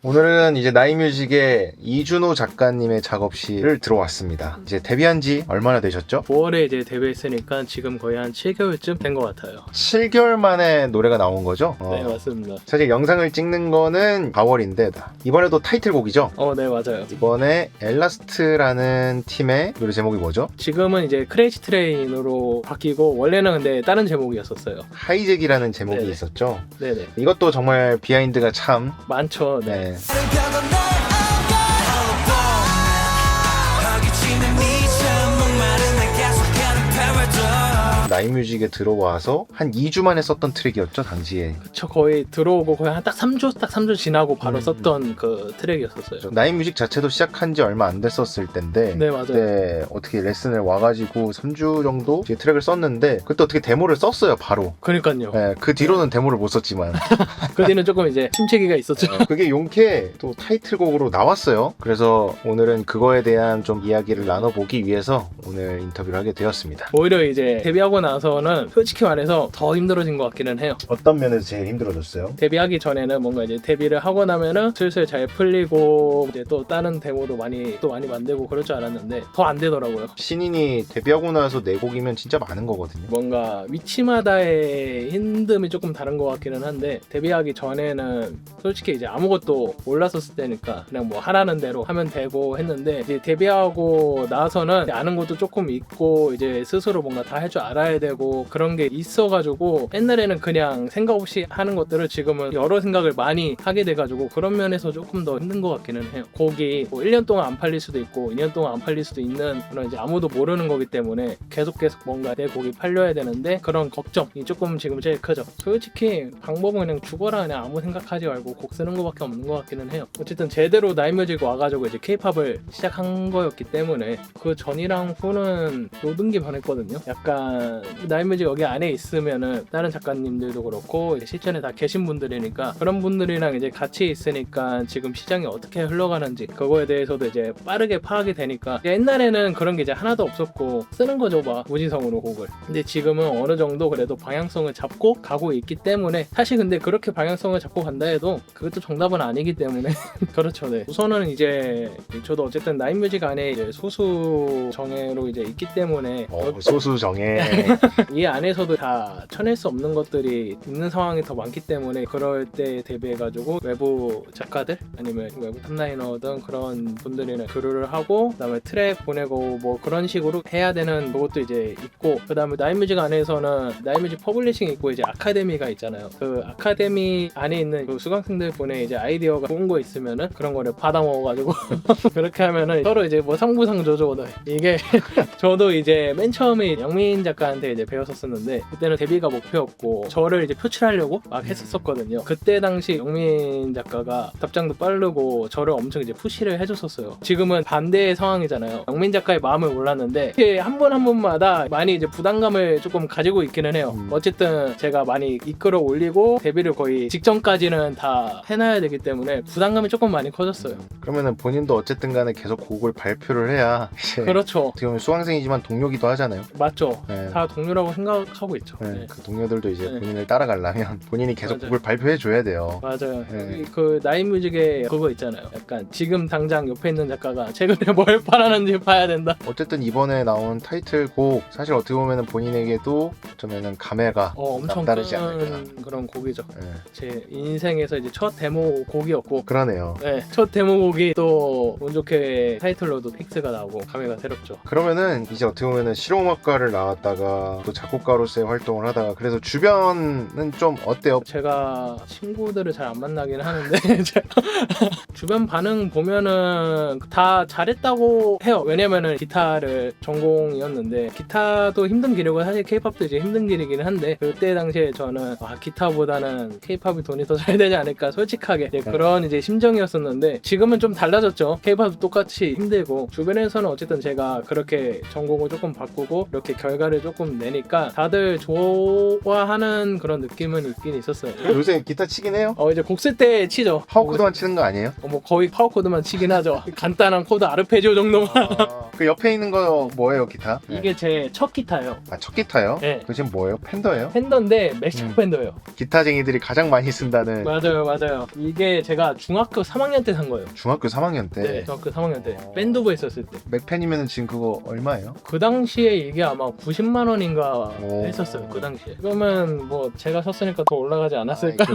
오늘은 이제 나이뮤직의 이준호 작가님의 작업실을 들어왔습니다. 이제 데뷔한 지 얼마나 되셨죠? 5월에 이제 데뷔했으니까 지금 거의 한 7개월쯤 된 것 같아요. 7개월 만에 노래가 나온 거죠? 네, 맞습니다. 사실 영상을 찍는 거는 4월인데 이번에도 타이틀곡이죠? 네, 맞아요. 이번에 엘라스트라는 팀의 노래 제목이 뭐죠? 지금은 이제 크레이지 트레인으로 바뀌고 원래는 근데 다른 제목이었었어요. 하이잭이라는 제목이 네네. 있었죠? 네네. 이것도 정말 비하인드가 참 많죠. 네. 나이뮤직에 들어와서 한 2주 만에 썼던 트랙이었죠, 당시에. 저 거의 들어오고 거의 한 딱 3주 지나고 바로 썼던 그 트랙이었었어요. 나이뮤직 자체도 시작한 지 얼마 안 됐었을 텐데 네, 맞아요. 그때 어떻게 레슨을 와가지고 3주 정도 이제 트랙을 썼는데 그때 어떻게 데모를 썼어요, 바로. 그러니까요. 네, 그 뒤로는 데모를 못 썼지만 그 뒤는 조금 이제 침체기가 있었죠. 그게 용케 또 타이틀곡으로 나왔어요. 그래서 오늘은 그거에 대한 좀 이야기를 나눠보기 위해서 오늘 인터뷰를 하게 되었습니다. 오히려 이제 데뷔하고 나서는 솔직히 말해서 더 힘들어진 것 같기는 해요. 어떤 면에서 제일 힘들어졌어요? 데뷔하기 전에는 뭔가 이제 데뷔를 하고 나면은 슬슬 잘 풀리고 이제 또 다른 데모도 많이 만들고 그럴 줄 알았는데 더 안 되더라고요. 신인이 데뷔하고 나서 내 곡이면 진짜 많은 거거든요. 뭔가 위치마다의 힘듦이 조금 다른 것 같기는 한데 데뷔하기 전에는 솔직히 이제 아무것도 몰랐었을 때니까 그냥 뭐 하라는 대로 하면 되고 했는데 이제 데뷔하고 나서는 이제 아는 것도 조금 있고 이제 스스로 뭔가 다 할 줄 알아야 되고 그런 게 있어가지고 옛날에는 그냥 생각 없이 하는 것들을 지금은 여러 생각을 많이 하게 돼가지고 그런 면에서 조금 더 힘든 것 같기는 해요. 곡이 뭐 1년 동안 안 팔릴 수도 있고 2년 동안 안 팔릴 수도 있는 그런 이제 아무도 모르는 거기 때문에 계속 뭔가 내 곡이 팔려야 되는데 그런 걱정이 조금 지금 제일 크죠. 솔직히 방법은 그냥 죽어라 그냥 아무 생각하지 말고 곡 쓰는 거밖에 없는 것 같기는 해요. 어쨌든 제대로 나이뮤직 와가지고 이제 케이팝을 시작한 거였기 때문에 그 전이랑 후는 모든 게 변했거든요. 약간 나이뮤직 여기 안에 있으면은 다른 작가님들도 그렇고 이제 실전에 다 계신 분들이니까 그런 분들이랑 이제 같이 있으니까 지금 시장이 어떻게 흘러가는지 그거에 대해서도 이제 빠르게 파악이 되니까 옛날에는 그런 게 이제 하나도 없었고 쓰는 거죠 막 무지성으로 곡을. 근데 지금은 어느 정도 그래도 방향성을 잡고 가고 있기 때문에 사실 근데 그렇게 방향성을 잡고 간다 해도 그것도 정답은 아니기 때문에 그렇죠. 네. 우선은 이제 저도 어쨌든 나이뮤직 안에 이제 소수 정예로 이제 있기 때문에 소수 정예. 이 안에서도 다 쳐낼 수 없는 것들이 있는 상황이 더 많기 때문에 그럴 때 대비해가지고 외부 작가들 아니면 외부 탑라이너든 그런 분들이랑 교류를 하고 그다음에 트랙 보내고 뭐 그런 식으로 해야 되는 것도 이제 있고 그다음에 나이뮤직 안에서는 나이뮤직 퍼블리싱이 있고 이제 아카데미가 있잖아요. 그 아카데미 안에 있는 그 수강생들 분의 이제 아이디어가 좋은 거 있으면은 그런 거를 받아 먹어가지고 그렇게 하면은 서로 이제 뭐 상부상조죠. 이게 저도 이제 맨 처음에 영민 작가한테 이제 배웠었는데 그때는 데뷔가 목표였고 저를 이제 표출하려고 막 했었거든요. 그때 당시 영민 작가가 답장도 빠르고 저를 엄청 이제 푸시를 해줬었어요. 지금은 반대의 상황이잖아요. 영민 작가의 마음을 몰랐는데 이렇게 한 분 한 분마다 많이 이제 부담감을 조금 가지고 있기는 해요. 어쨌든 제가 많이 이끌어 올리고 데뷔를 거의 직전까지는 다 해놔야 되기 때문에 부담감이 조금 많이 커졌어요. 그러면은 본인도 어쨌든 간에 계속 곡을 발표를 해야 이제 그렇죠. 어떻게 보면 수강생이지만 동료기도 하잖아요. 맞죠. 네. 다 동료라고 생각하고 있죠. 네, 네. 그 동료들도 이제 네. 본인을 따라가려면 본인이 계속 맞아요. 곡을 발표해 줘야 돼요. 맞아요. 네. 그 나이뮤직에 그거 있잖아요. 약간 지금 당장 옆에 있는 작가가 최근에 뭘 팔았는지 봐야 된다. 어쨌든 이번에 나온 타이틀곡 사실 어떻게 보면은 본인에게도 어쩌면은 감회가 엄청 남다르지 큰 않을까. 그런 곡이죠. 네. 제 인생에서 이제 첫 데모 곡이었고 그러네요. 네, 첫 데모곡이 또 운 좋게 타이틀로도 픽스가 나오고 감회가 새롭죠. 그러면은 이제 어떻게 보면은 실용음악가를 나왔다가 또 작곡가로서의 활동을 하다가 그래서 주변은 좀 어때요? 제가 친구들을 잘 안 만나긴 하는데 주변 반응 보면은 다 잘했다고 해요. 왜냐면은 기타를 전공이었는데 기타도 힘든 길이고 사실 케이팝도 이제 힘든 길이긴 한데 그때 당시에 저는 기타보다는 케이팝이 돈이 더 잘 되지 않을까 솔직하게 그런 이제 심정이었었는데 지금은 좀 달라졌죠. 케이팝도 똑같이 힘들고 주변에서는 어쨌든 제가 그렇게 전공을 조금 바꾸고 이렇게 결과를 조금 내니까 다들 좋아하는 그런 느낌은 있긴 있었어요. 요새 기타 치긴 해요? 이제 곡 쓸 때 치죠. 파워 코드만 치는 거 아니에요? 뭐 거의 파워 코드만 치긴 하죠. 간단한 코드 아르페지오 정도만. 그 옆에 있는 거 뭐예요, 기타? 이게 제 첫 기타예요. 아, 첫 기타요? 네. 그 지금 뭐예요? 펜더예요? 팬더인데 멕시코 팬더예요. 기타쟁이들이 가장 많이 쓴다는 맞아요. 이게 제가 중학교 3학년 때 산 거예요. 중학교 3학년 때. 네, 중학교 3학년 때 밴드부에 있었을 때. 맥펜이면 지금 그거 얼마예요? 그 당시에 이게 아마 90만 원인가 오. 했었어요. 그 당시에. 그러면 뭐 제가 샀으니까 더 올라가지 않았을까?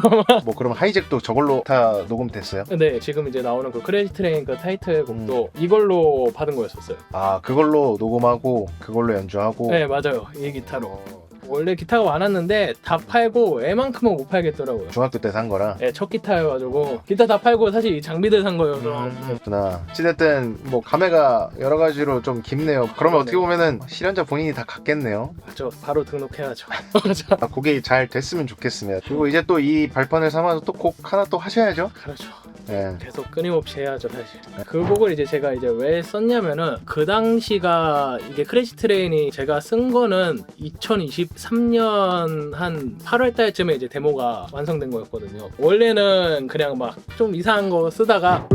뭐 그럼 하이잭도 저걸로 다 녹음됐어요? 네, 지금 이제 나오는 그 크레이지 트레인 그 타이틀곡도 이걸로 받은 거였었어요. 아, 그걸로 녹음하고 그걸로 연주하고. 네, 맞아요. 이 기타로. 원래 기타가 많았는데 다 팔고 애만큼은 못 팔겠더라고요. 중학교 때 산 거라. 네, 첫 기타여가지고 기타 다 팔고 사실 이 장비들 산 거여서 구나. 어찌됐든 뭐 감회가 여러 가지로 좀 깊네요. 그러면 어떻게 네. 보면은 실현자 본인이 다 갖겠네요. 맞죠. 바로 등록해야죠. 아, 곡이 잘 됐으면 좋겠습니다. 그리고 이제 또 이 발판을 삼아서 또 곡 하나 또 하셔야죠. 그렇죠. 네. 계속 끊임없이 해야죠 사실. 그 곡을 이제 제가 이제 왜 썼냐면은 그 당시가 이게 크레이지 트레인이 제가 쓴 거는 2023년 한 8월 달쯤에 이제 데모가 완성된 거였거든요. 원래는 그냥 막 좀 이상한 거 쓰다가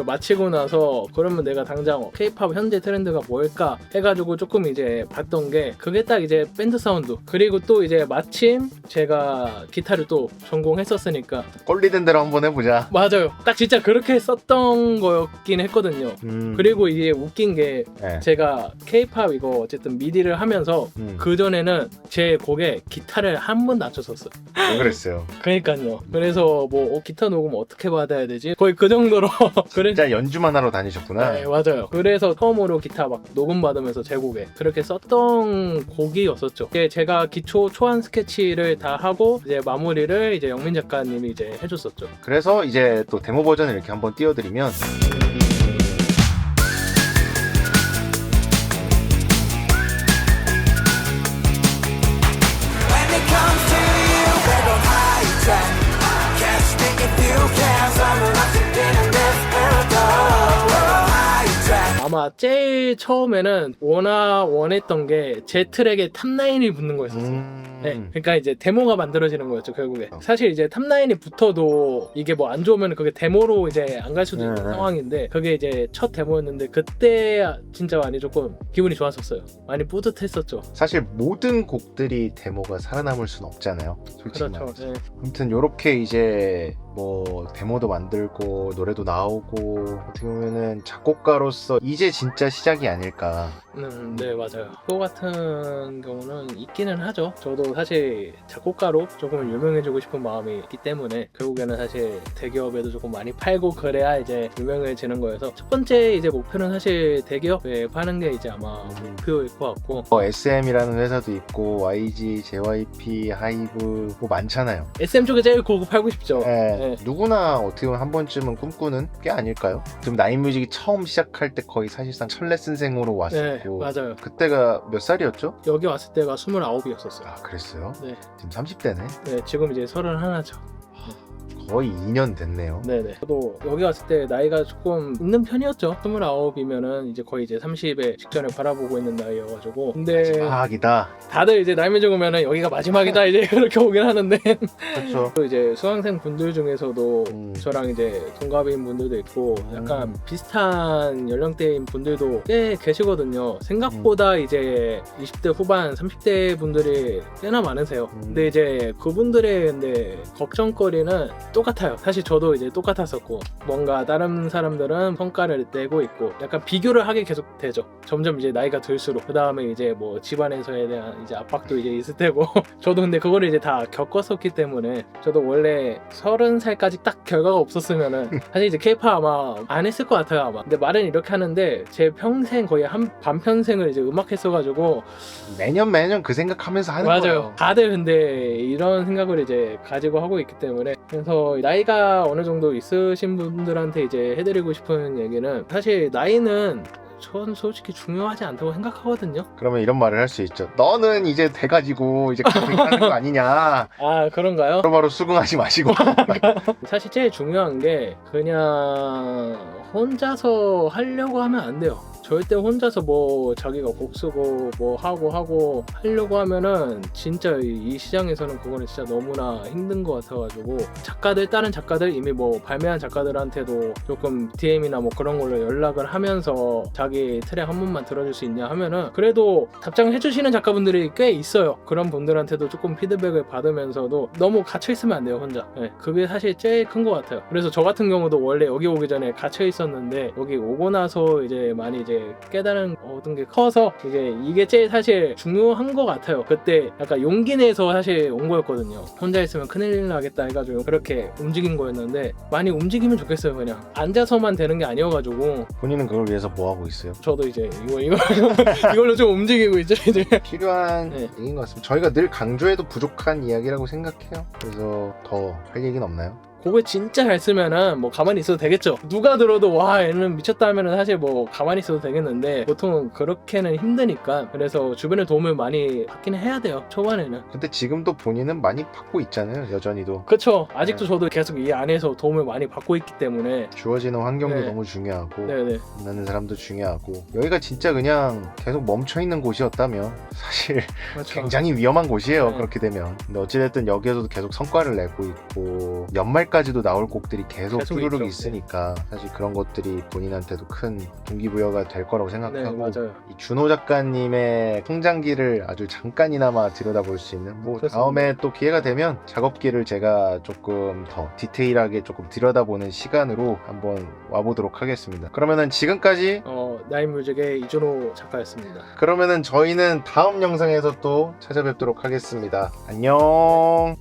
마치고 나서 그러면 내가 당장 K-팝 현재 트렌드가 뭘까 해가지고 조금 이제 봤던 게 그게 딱 이제 밴드 사운드 그리고 또 이제 마침 제가 기타를 또 전공했었으니까 꼴리던 대로 한번 해보자. 맞아요. 딱 진짜 그렇게 썼던 거였긴 했거든요. 그리고 이게 웃긴 게 네. 제가 K-팝 이거 어쨌든 미디를 하면서 그전에는 제 곡에 기타를 한 번도 안 쳤었어요. 왜 그랬어요? 그러니까요. 그래서 뭐 기타 녹음 어떻게 받아야 되지? 거의 그 정도로 그래. 진짜 연주만 하러 다니셨구나. 네, 맞아요. 그래서 처음으로 기타 막 녹음 받으면서 제 곡에 그렇게 썼던 곡이었었죠. 이게 제가 기초 초안 스케치를 다 하고 이제 마무리를 이제 영민 작가님이 이제 해줬었죠. 그래서 이제 또 데모 버전을 이렇게 한번 띄워드리면 When it comes to you, we're on high track. Catch me if you can. Someone else in this miracle. We're on high track. 아마 제일 처음에는 원했던 게 제 트랙에 탑라인이 붙는 거였었어요. 네, 그러니까 이제 데모가 만들어지는 거였죠 결국에. 사실 이제 탑라인이 붙어도 이게 뭐 안 좋으면 그게 데모로 이제 안 갈 수도 있는 상황인데 그게 이제 첫 데모였는데 그때 진짜 많이 조금 기분이 좋았었어요. 많이 뿌듯했었죠. 사실 모든 곡들이 데모가 살아남을 순 없잖아요. 솔직히 그렇죠. 말해서. 네. 아무튼 요렇게 이제 뭐 데모도 만들고 노래도 나오고 어떻게 보면은 작곡가로서 이제 진짜 시작이 아닐까. 네 맞아요. 그거 같은 경우는 있기는 하죠. 저도 사실 작곡가로 조금 유명해지고 싶은 마음이 있기 때문에 결국에는 사실 대기업에도 조금 많이 팔고 그래야 이제 유명해지는 거여서 첫 번째 이제 목표는 사실 대기업에 파는 게 이제 아마 목표일 것 같고 SM이라는 회사도 있고 YG, JYP, 하이브 뭐 많잖아요. SM 쪽에 제일 고급 팔고 싶죠. 네. 누구나 어떻게 보면 한 번쯤은 꿈꾸는 게 아닐까요? 지금 나인뮤직이 처음 시작할 때 거의 사실상 철레슨생으로 네, 왔었고 맞아요. 그때가 몇 살이었죠? 여기 왔을 때가 29이었었어요. 아, 그랬어요? 네. 지금 30대네? 네, 지금 이제 31죠. 거의 2년 됐네요. 네네. 저도 여기 왔을 때 나이가 조금 있는 편이었죠. 29이면은 이제 거의 이제 30에 직전에 바라보고 있는 나이여가지고. 근데 마지막이다. 다들 이제 나이 먹으면은 여기가 마지막이다 이제 그렇게 오긴 하는데 그렇죠. 또 이제 수강생 분들 중에서도 저랑 이제 동갑인 분들도 있고 약간 음. 비슷한 연령대인 분들도 꽤 계시거든요. 생각보다 이제 20대 후반, 30대 분들이 꽤나 많으세요. 근데 이제 그분들의 근데 걱정거리는 똑같아요. 사실 저도 이제 똑같았었고 뭔가 다른 사람들은 성과를 내고 있고 약간 비교를 하게 계속 되죠. 점점 이제 나이가 들수록 그 다음에 이제 뭐 집안에서에 대한 이제 압박도 이제 있을 테고 저도 근데 그거를 이제 다 겪었었기 때문에 저도 원래 30살까지 딱 결과가 없었으면은 사실 이제 K-팝 아마 안 했을 것 같아요 아마. 근데 말은 이렇게 하는데 제 평생 거의 한 반평생을 이제 음악 했어가지고 매년 그 생각하면서 하는 맞아요. 거예요. 다들 근데 이런 생각을 이제 가지고 하고 있기 때문에 그래서 나이가 어느 정도 있으신 분들한테 이제 해드리고 싶은 얘기는 사실 나이는 전 솔직히 중요하지 않다고 생각하거든요. 그러면 이런 말을 할 수 있죠. 너는 이제 돼가지고 이제 그렇게 하는 거 아니냐. 아 그런가요? 바로 수긍하지 마시고. 사실 제일 중요한 게 그냥 혼자서 하려고 하면 안 돼요. 절대 혼자서 뭐 자기가 곡 쓰고 뭐 하고 하려고 하면은 진짜 이 시장에서는 그거는 진짜 너무나 힘든 것 같아가지고 다른 작가들 이미 뭐 발매한 작가들한테도 조금 DM이나 뭐 그런 걸로 연락을 하면서 자기 트랙 한 번만 들어줄 수 있냐 하면은 그래도 답장을 해주시는 작가분들이 꽤 있어요. 그런 분들한테도 조금 피드백을 받으면서도 너무 갇혀 있으면 안 돼요, 혼자. 네, 그게 사실 제일 큰 것 같아요. 그래서 저 같은 경우도 원래 여기 오기 전에 갇혀 있었는데 여기 오고 나서 이제 많이 이제 깨달은 얻은 게 커서 이게 제일 사실 중요한 것 같아요. 그때 약간 용기 내서 사실 온 거였거든요. 혼자 있으면 큰일 나겠다 해가지고 그렇게 움직인 거였는데 많이 움직이면 좋겠어요. 그냥 앉아서만 되는 게 아니어가지고 본인은 그걸 위해서 뭐 하고 있어요? 저도 이제 이걸로 좀 움직이고 있죠. 이제 필요한 네. 얘기인 것 같습니다. 저희가 늘 강조해도 부족한 이야기라고 생각해요. 그래서 더 할 얘기는 없나요? 곡을 진짜 잘 쓰면은 뭐 가만히 있어도 되겠죠. 누가 들어도 와 얘는 미쳤다 하면은 사실 뭐 가만히 있어도 되겠는데 보통은 그렇게는 힘드니까 그래서 주변의 도움을 많이 받긴 해야 돼요. 초반에는. 근데 지금도 본인은 많이 받고 있잖아요. 여전히도. 그쵸. 아직도 네. 저도 계속 이 안에서 도움을 많이 받고 있기 때문에 주어지는 환경도 네. 너무 중요하고 네네. 만나는 사람도 중요하고 여기가 진짜 그냥 계속 멈춰있는 곳이었다면 사실 그렇죠. 굉장히 위험한 곳이에요. 네. 그렇게 되면. 근데 어찌됐든 여기에서도 계속 성과를 내고 있고 연말까지도 나올 곡들이 계속 쭈루룩 있죠. 있으니까 사실 그런 것들이 본인한테도 큰 동기부여가 될 거라고 네 생각하고 맞아요. 이 준호 작가님의 성장기를 아주 잠깐이나마 들여다볼 수 있는 뭐 그렇습니다. 다음에 또 기회가 되면 작업기를 제가 조금 더 디테일하게 조금 들여다보는 시간으로 한번 와보도록 하겠습니다. 그러면은 지금까지 나인뮤직의 이준호 작가였습니다. 그러면은 저희는 다음 영상에서 또 찾아뵙도록 하겠습니다. 안녕.